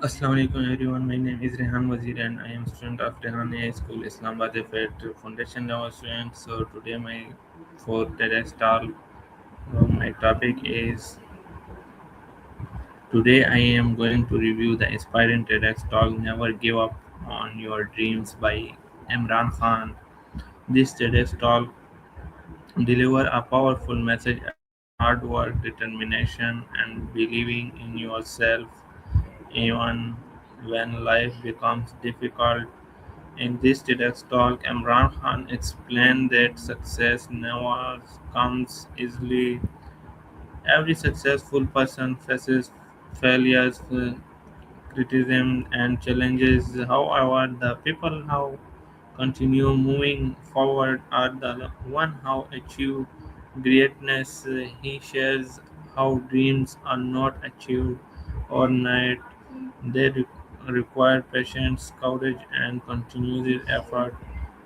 Assalamualaikum everyone. My name is Rehan Wazir and I am student of Rehan A School Islamabad Fed Foundation level student. So today my for TEDx Talk, my topic is today I am going to review the inspiring TEDx Talk Never Give Up on Your Dreams by Imran Khan. This TEDx Talk deliver a powerful message about hard work, determination, and believing in yourself even when life becomes difficult. In this TEDx talk, Imran Khan explained that success never comes easily. Every successful person faces failures, criticism, and challenges. However, the people who continue moving forward are the one who achieve greatness. He shares how dreams are not achieved overnight. They require patience, courage, and continuous effort.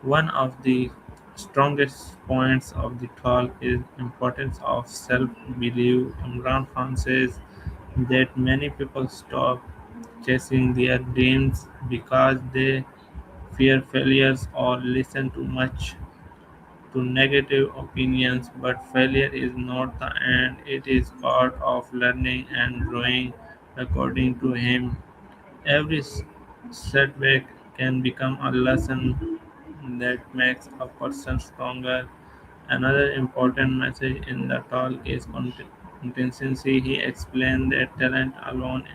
One of the strongest points of the talk is importance of self-belief. Imran Khan says that many people stop chasing their dreams because they fear failures or listen too much to negative opinions, but failure is not the end, it is part of learning and growing. According to him, every setback can become a lesson that makes a person stronger. Another important message in the talk is consistency. He explained that talent alone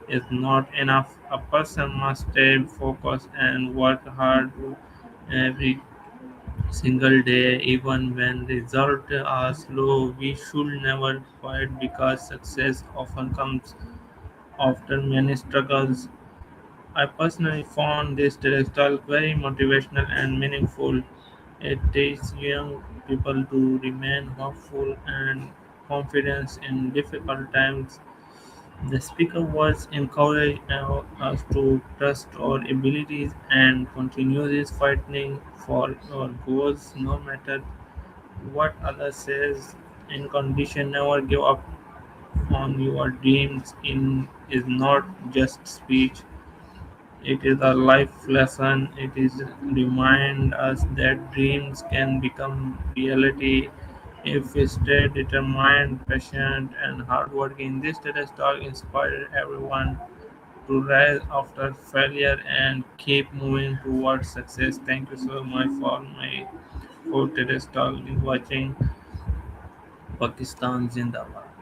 is not enough. A person must stay focused and work hard every single day, even when results are slow. We should never quit because success often comes after many struggles. I personally found this talk very motivational and meaningful. It teaches young people to remain hopeful and confident in difficult times. The speaker was encouraged us to trust our abilities and continue this fighting for our goals no matter what others says. In condition, never give up on your dreams. In is not just speech, it is a life lesson. It is remind us that dreams can become reality if we stay determined, patient, and hardworking. This TEDx talk inspired everyone to rise after failure and keep moving towards success. Thank you so much for my for TEDx talk watching Pakistan Zindabad.